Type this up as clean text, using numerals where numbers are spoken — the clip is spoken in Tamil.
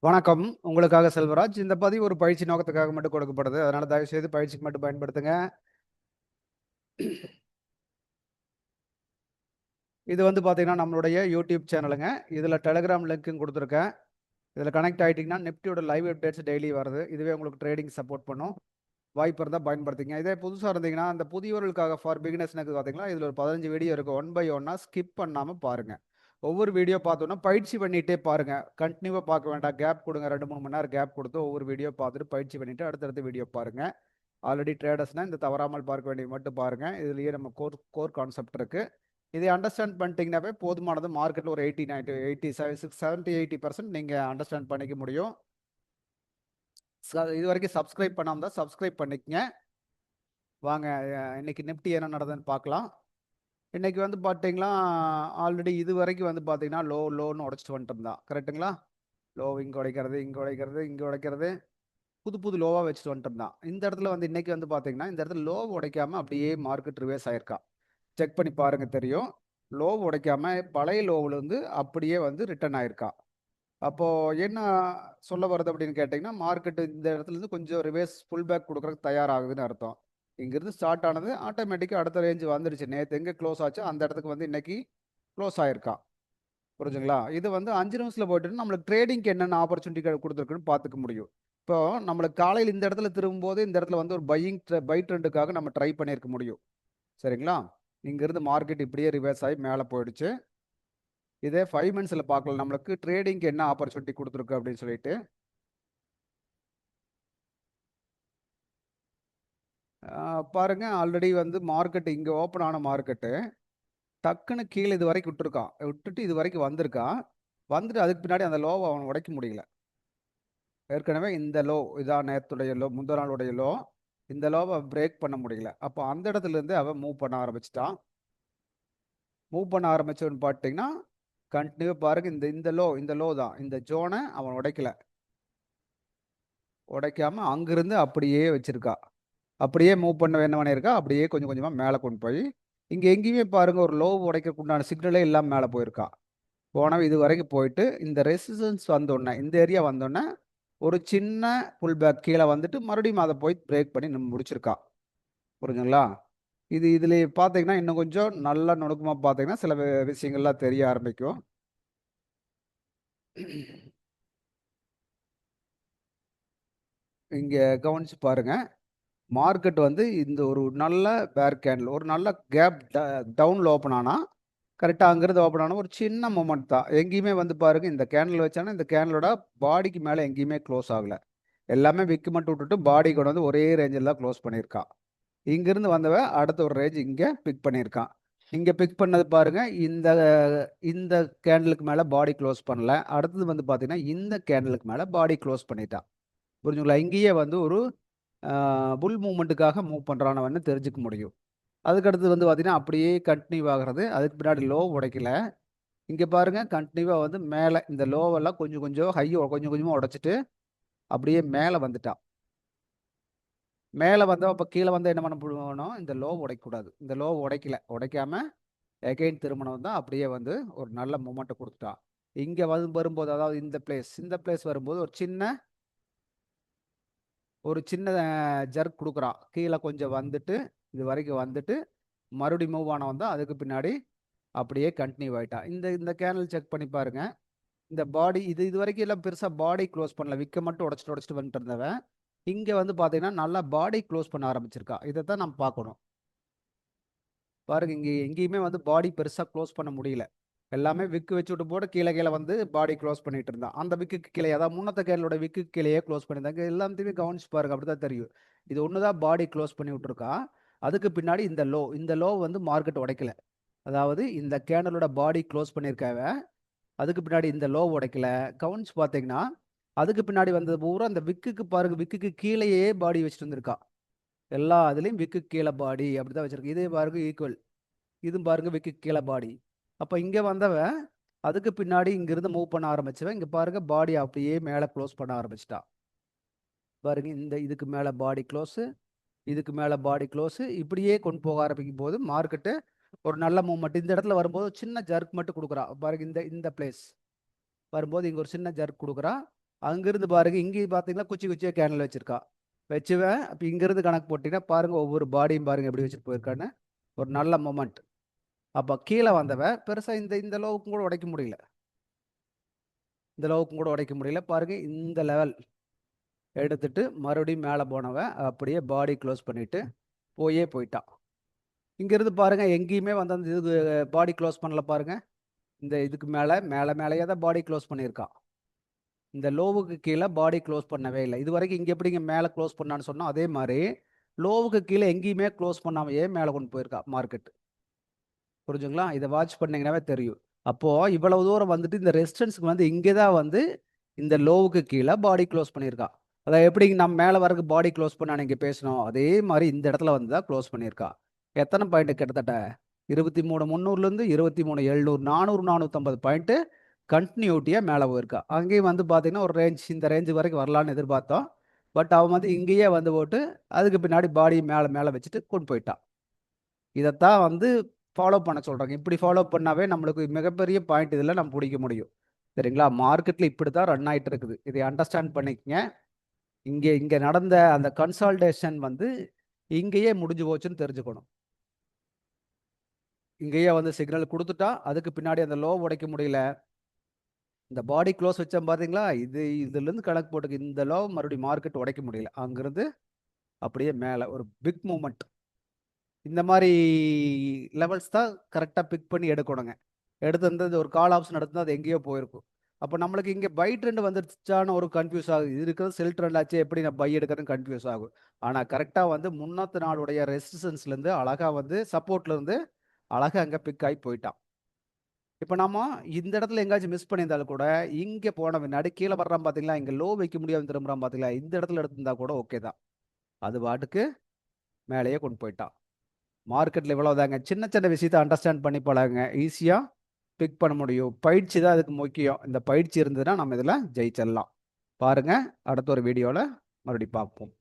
வணக்கம். உங்களுக்காக செல்வராஜ். இந்த பதிவு ஒரு பயிற்சி நோக்கத்துக்காக மட்டும் கொடுக்கப்படுது. அதனால தயவு செய்து பயிற்சிக்கு மட்டும் பயன்படுத்துங்க. இது வந்து பார்த்தீங்கன்னா, நம்மளுடைய யூடியூப் சேனலுங்க. இதில டெலகிராம் லிங்க்கும் குடுத்துருக்கேன். இதில கனெக்ட் ஆயிட்டீங்கன்னா, நிஃப்டியோட லைவ் அப்டேட்ஸ் டெய்லி வருது. இதுவே உங்களுக்கு ட்ரேடிங் சப்போர்ட் பண்ணும். வாய்ப்பு இருந்தா பயன்படுத்திக்கங்க. இதே புதுசா இருந்தீங்கன்னா, அந்த புதியவர்களுக்காக ஃபார் பிகினர்ஸ்னு பார்த்தீங்களா, இதில ஒரு 15 வீடியோ இருக்கு. ஒன் பை ஒன்னா ஸ்கிப் பண்ணாம பாருங்க. ஒவ்வொரு வீடியோ பார்த்தோன்னா, பயிற்சி பண்ணிட்டே பாருங்க. கன்டினியூவா பார்க்க வேண்டாம். கேப் குடுங்க. 2, 3 மணி நேரம் கேப் குடுத்து ஒவ்வொரு வீடியோ பார்த்துட்டு பயிற்சி பண்ணிட்டு அடுத்தடுத்த வீடியோ பாருங்க. ஆல்ரெடி ட்ரேடர்ஸ்னா இந்த தவறாமல் பார்க்க வேண்டியது மட்டும் பாருங்க. இதுலயே நம்ம கோர் கான்செப்ட் இருக்கு. இதை அண்டர்ஸ்டாண்ட் பண்ணிட்டீங்கன்னாவே போதுமானது. மார்க்கெட்ல ஒரு 80, 90, 87, 70, 80% நீங்க அண்டர்ஸ்டாண்ட் பண்ணிக்க முடியும். இது வரைக்கும் சப்ஸ்கிரைப் பண்ணாம தான் சப்ஸ்கிரைப் பண்ணிக்கங்க. வாங்க இன்னைக்கு நிஃப்டி என்ன நடந்ததுன்னு பார்க்கலாம். இன்னைக்கு வந்து பார்த்தீங்கன்னா, ஆல்ரெடி இது வரைக்கும் வந்து பார்த்தீங்கன்னா, லோன்னு உடைச்சிட்டு வந்துட்டு இருந்தான். கரெக்ட்டுங்களா? லோ இங்க உடைக்கிறது, இங்க உடைக்கிறது, இங்க உடைக்கிறது. புது புது லோவா வச்சுட்டு வந்துட்டு இருந்தான். இந்த இடத்துல வந்து இன்னைக்கு வந்து பார்த்தீங்கன்னா, இந்த இடத்துல லோ உடைக்காம அப்படியே மார்க்கெட் ரிவர்ஸ் ஆயிருக்கா. செக் பண்ணி பாருங்க தெரியும். லோ உடைக்காம பழைய லோவுல இருந்து அப்படியே வந்து ரிட்டர்ன் ஆயிருக்கா. அப்போ என்ன சொல்ல வருது அப்படின்னு கேட்டிங்கன்னா, மார்க்கெட் இந்த இடத்துல இருந்து கொஞ்சம் ரிவர்ஸ் புல் பேக் கொடுக்கறதுக்கு தயாராகுதுன்னு அர்த்தம். இங்கிருந்து ஸ்டார்ட் ஆனது ஆட்டோமேட்டிக்கா அடுத்த ரேஞ்ச் வந்துருச்சு. நேத்து எங்க க்ளோஸ் ஆச்சோ அந்த இடத்துக்கு வந்து இன்னைக்கு க்ளோஸ் ஆயிருக்கா. புரிஞ்சுங்களா? இது வந்து 5 நிமிஷத்துல போயிட்டு நம்மளுக்கு ட்ரேடிங்க்கு என்னென்ன ஆப்பர்ச்சுனிட்டி கொடுத்துருக்குன்னு பார்த்துக்க முடியும். இப்போ நம்மளுக்கு காலையில் இந்த இடத்துல திரும்பும்போது இந்த இடத்துல வந்து ஒரு பை ட்ரெண்டுக்காக நம்ம ட்ரை பண்ணியிருக்க முடியும். சரிங்களா? இங்கிருந்து மார்க்கெட் இப்படியே ரிவர்ஸ் ஆகி மேலே போயிடுச்சு. இதே 5 மினிட்ஸில் பார்க்கலாம் நம்மளுக்கு ட்ரேடிங்க்கு என்ன ஆப்பர்ச்சுனிட்டி கொடுத்துருக்கு அப்படின்னு சொல்லிட்டு. பாருங்க ஆல்ரெடி வந்து மார்க்கெட் இங்கே ஓப்பன் ஆன மார்க்கெட்டு டக்குன்னு கீழே இது வரைக்கும் விட்டுருக்கான். விட்டுட்டு இது வரைக்கும் வந்திருக்கான். வந்துட்டு அதுக்கு பின்னாடி அந்த லோவை அவன் உடைக்க முடியல. ஏற்கனவே இந்த லோ இதான் நேரத்துடைய லோ, முந்தா நாளுடைய லோ. இந்த லோவை பிரேக் பண்ண முடியல. அப்போ அந்த இடத்துல இருந்து அவன் மூவ் பண்ண ஆரம்பிச்சிட்டான். மூவ் பண்ண ஆரம்பிச்சோன்னு பார்த்தீங்கன்னா, கண்டினியூ பாருங்க இந்த லோ தான். இந்த ஜோனை அவன் உடைக்கல. உடைக்காம அங்கிருந்து அப்படியே வச்சிருக்கா. அப்படியே மூவ் பண்ண என்ன பண்ணியிருக்கா, அப்படியே கொஞ்சம் கொஞ்சமாக மேலே கொண்டு போய் இங்கே எங்கேயுமே பாருங்க ஒரு லோ உடைக்கிறதுக்கு உண்டான சிக்னலே இல்லாமல் மேலே போயிருக்கா. போனவன் இது வரைக்கும் போயிட்டு இந்த ரெசிஸ்டன்ஸ் வந்தோடனே இந்த ஏரியா வந்தோடனே ஒரு சின்ன புல் பேக் கீழே வந்துட்டு மறுபடியும் அதை போய் பிரேக் பண்ணி நம்ம முடிச்சிருக்கா. புரிஞ்சுங்களா? இதில் பார்த்தீங்கன்னா இன்னும் கொஞ்சம் நல்ல நுணுக்கமாக பார்த்தீங்கன்னா சில விஷயங்கள்லாம் தெரிய ஆரம்பிக்கும். இங்கே கவனிச்சு பாருங்க. மார்க்கெட் வந்து இந்த ஒரு நல்ல பேர் கேண்டில் ஒரு நல்ல கேப் டவுனில் ஓப்பன் ஆனால் கரெக்டாக அங்கிருந்து ஓப்பன் ஆனால் ஒரு சின்ன மூமெண்ட் தான். எங்கேயுமே வந்து பாருங்க இந்த கேண்டில் வச்சானா இந்த கேண்டிலோட பாடிக்கு மேலே எங்கேயுமே க்ளோஸ் ஆகலை. எல்லாமே விக்கு மட்டும் விட்டுட்டு பாடி கொண்டு வந்து ஒரே ரேஞ்சில் தான் க்ளோஸ் பண்ணியிருக்கான். இங்கிருந்து வந்தவன் அடுத்த ஒரு ரேஞ்ச் இங்கே பிக் பண்ணியிருக்கான். இங்கே பிக் பண்ணது பாருங்க இந்த இந்த கேண்டலுக்கு மேலே பாடி க்ளோஸ் பண்ணல. அடுத்தது வந்து பார்த்தீங்கன்னா இந்த கேண்டலுக்கு மேலே பாடி க்ளோஸ் பண்ணிட்டான். புரிஞ்சுங்களா? இங்கேயே வந்து ஒரு புல் மூவ்மெண்ட்டுக்காக மூவ் பண்ணுறானவன்னு தெரிஞ்சுக்க முடியும். அதுக்கடுத்து வந்து பார்த்தீங்கன்னா அப்படியே கண்டினியூ ஆகிறது. அதுக்கு பின்னாடி லோ உடைக்கல. இங்கே பாருங்க கண்டினியூவாக வந்து மேலே இந்த லோவெல்லாம் கொஞ்சம் கொஞ்சம் கொஞ்சம் கொஞ்சமாக உடைச்சிட்டு அப்படியே மேலே வந்துட்டான். மேலே வந்தோம் அப்போ கீழே வந்து என்ன பண்ண போகணும், இந்த லோ உடைக்கக்கூடாது. இந்த லோ உடைக்காம எகைன் திருமணம் தான் அப்படியே வந்து ஒரு நல்ல மூமெண்ட்டை கொடுத்துட்டான். இங்கே வரும்போது அதாவது இந்த பிளேஸ் வரும்போது ஒரு சின்ன ஜர்க் கொடுக்குறான். கீழே கொஞ்சம் வந்துட்டு இது வரைக்கும் வந்துட்டு மறுபடியும் மூவ் ஆனவன் தான் அதுக்கு பின்னாடி அப்படியே கண்டினியூ ஆகிட்டான். இந்த இந்த கேனல் செக் பண்ணி பாருங்க. இந்த பாடி இது வரைக்கும் எல்லாம் பெருசாக பாடி க்ளோஸ் பண்ணல. விற்க மட்டும் உடச்சிட்டு வந்துட்டு இருந்தவன் இங்கே வந்து பார்த்தீங்கன்னா நல்லா பாடி க்ளோஸ் பண்ண ஆரம்பிச்சிருக்கா. இதை தான் நம்ம பார்க்கணும். பாருங்க இங்கே எங்கேயுமே வந்து பாடி பெருசாக க்ளோஸ் பண்ண முடியல. எல்லாமே விக்கு வச்சு விட்டு போட்டு கீழே கீழே வந்து பாடி க்ளோஸ் பண்ணிட்டு இருந்தான். அந்த விக்குக்கு கீழே அதாவது முன்னத்த கேரளோட விக்கு கீழேயே க்ளோஸ் பண்ணியிருந்தாங்க. எல்லாத்தையுமே கவனிச்சு பாருங்க, அப்படிதான் தெரியும். இது ஒன்று தான் பாடி க்ளோஸ் பண்ணி விட்டுருக்கா. அதுக்கு பின்னாடி இந்த லோ வந்து மார்க்கெட் உடைக்கல. அதாவது இந்த கேண்டலோட பாடி க்ளோஸ் பண்ணியிருக்காவ. அதுக்கு பின்னாடி இந்த லோ உடைக்கல. கவனிச்சு பார்த்தீங்கன்னா அதுக்கு பின்னாடி வந்தது பூரா அந்த விக்குக்கு பாருங்க, விக்குக்கு கீழேயே பாடி வச்சுட்டு வந்திருக்கா. எல்லா இதுலேயும் விக்கு கீழே பாடி அப்படிதான் வச்சிருக்கு. இதே பாருங்க ஈக்குவல். இதுவும் பாருங்க விக்கு கீழே பாடி. அப்போ இங்கே வந்தவன் அதுக்கு பின்னாடி இங்கிருந்து மூவ் பண்ண ஆரம்பிச்சவன் இங்கே பாருங்க பாடி அப்படியே மேலே க்ளோஸ் பண்ண ஆரம்பிச்சிட்டா. பாருங்க இதுக்கு மேலே பாடி க்ளோஸு, இதுக்கு மேலே பாடி க்ளோஸு, இப்படியே கொண்டு போக ஆரம்பிக்கும் போது மார்க்கெட்டு ஒரு நல்ல மூவ்மெண்ட் இந்த இடத்துல வரும்போது சின்ன ஜர்க் மட்டும் கொடுக்குறா. பாருங்க இந்த இந்த பிளேஸ் வரும்போது இங்கே ஒரு சின்ன ஜர்க் கொடுக்குறா. அங்கிருந்து பாருங்க, இங்கேயும் பார்த்தீங்கன்னா குச்சி குச்சியாக கேண்டில் வச்சிருக்கா. வச்சுவேன். அப்போ இங்கிருந்து கணக்கு போட்டிங்கன்னா பாருங்க, ஒவ்வொரு பாடியும் பாருங்க எப்படி வச்சுட்டு போயிருக்கான்னு. ஒரு நல்ல மொமெண்ட். அப்போ கீழே வந்தவ பெருசா இந்த இந்த லோவுக்கும் கூட உடைக்க முடியல. இந்த லோவுக்கும் கூட உடைக்க முடியல. பாருங்க, இந்த லெவல் எடுத்துட்டு மறுபடியும் மேலே போனவ அப்படியே பாடி க்ளோஸ் பண்ணிட்டு போயிட்டான். இங்கிருந்து பாருங்க, எங்கேயுமே வந்து அந்த இது பாடி க்ளோஸ் பண்ணல பாருங்க. இந்த இதுக்கு மேலேயே தான் பாடி க்ளோஸ் பண்ணியிருக்கான். இந்த லோவுக்கு கீழே பாடி க்ளோஸ் பண்ணவே இல்லை. இது வரைக்கும் இங்கே எப்படிங்க மேலே க்ளோஸ் பண்ணான்னு சொன்னோம், அதே மாதிரி லோவுக்கு கீழே எங்கேயுமே க்ளோஸ் பண்ணாமையே மேலே கொண்டு போயிருக்கா மார்க்கெட். புரிஞ்சுங்களா? இதை வாட்ச் பண்ணீங்கன்னாவே தெரியும். அப்போ இவ்வளவு தூரம் வந்துட்டு இந்த ரெசிஸ்டன்ஸ்க்கு வந்து இங்கே தான் வந்து இந்த லோவுக்கு கீழே பாடி க்ளோஸ் பண்ணியிருக்கா. அதான் எப்படிங்க நம்ம மேலே வரக்கு பாடி க்ளோஸ் பண்ண இங்கே பேசணும், அதே மாதிரி இந்த இடத்துல வந்து தான் க்ளோஸ் பண்ணியிருக்கா. எத்தனை பாயிண்ட்? கிட்டத்தட்ட 23,300லேருந்து 23,700, 400, 450 பாயிண்ட்டு கண்டினியூட்டியாக மேலே போயிருக்கா. அங்கேயும் வந்து பார்த்தீங்கன்னா ஒரு ரேஞ்ச், இந்த ரேஞ்சு வரைக்கும் வரலான்னு எதிர்பார்த்தோம். பட் அவன் வந்து இங்கேயே வந்து போட்டு அதுக்கு பின்னாடி பாடி மேலே மேலே வச்சுட்டு கொண்டு போயிட்டான். இதைத்தான் வந்து ஃபாலோ பண்ண சொல்கிறாங்க. இப்படி ஃபாலோ பண்ணாவே நம்மளுக்கு மிகப்பெரிய பாயிண்ட் இதில் நம்ம பிடிக்க முடியும். சரிங்களா? மார்க்கெட்டில் இப்படி தான் ரன் ஆகிட்டு இருக்குது. இதை அண்டர்ஸ்டாண்ட் பண்ணிக்கங்க. இங்கே நடந்த அந்த கன்சால்டேஷன் வந்து இங்கேயே முடிஞ்சு போச்சுன்னு தெரிஞ்சுக்கணும். இங்கேயே வந்து சிக்னல் கொடுத்துட்டா, அதுக்கு பின்னாடி அந்த லோ உடைக்க முடியல. இந்த பாடி க்ளோஸ் வச்சோம் பார்த்தீங்களா, இதுலேருந்து கணக்கு போட்டுக்கு இந்த லோ மறுபடியும் மார்க்கெட் உடைக்க முடியல. அங்கிருந்து அப்படியே மேலே ஒரு பிக் மூமெண்ட். இந்த மாதிரி லெவல்ஸ் தான் கரெக்டாக பிக் பண்ணி எடுக்கணுங்க. எடுத்து வந்து ஒரு கால் ஆப்ஷன் எடுத்து அது எங்கேயோ போயிருக்கும். அப்போ நம்மளுக்கு இங்கே பை ட்ரெண்ட் வந்துருச்சான்னு ஒரு கன்ஃபியூஸ் ஆகுது. இது இருக்கிறது செல் ட்ரெண்ட் ஆச்சு, எப்படி நான் பை எடுக்கிறதுன்னு கன்ஃபியூஸ் ஆகும். ஆனால் கரெக்டாக வந்து முன்னத்து நாளுடைய ரெசிஸ்டன்ஸ்லேருந்து அழகாக வந்து சப்போர்ட்லேருந்து அழகாக அங்கே பிக் ஆகி போயிட்டான். இப்போ நம்ம இந்த இடத்துல எங்கேயாச்சும் மிஸ் பண்ணியிருந்தாலும் கூட இங்கே போன பின்னாடி கீழே வர்றான் பார்த்தீங்களா, இங்கே லோ வைக்க முடியாமல் திரும்புறான் பார்த்தீங்களா, இந்த இடத்துல எடுத்திருந்தா கூட ஓகே தான். அது பாட்டுக்கு மேலேயே கொண்டு போயிட்டான். மார்க்கெட்டில் இவ்வளோதாங்க. சின்ன சின்ன விஷயத்தை அண்டர்ஸ்டாண்ட் பண்ணி பழகுங்க, ஈஸியாக பிக் பண்ண முடியும். பயிற்சி தான் அதுக்கு முக்கியம். இந்த பயிற்சி இருந்ததுன்னா நம்ம இதில் ஜெயிச்சிடலாம். பாருங்கள், அடுத்த ஒரு வீடியோவில் மறுபடியும் பார்ப்போம்.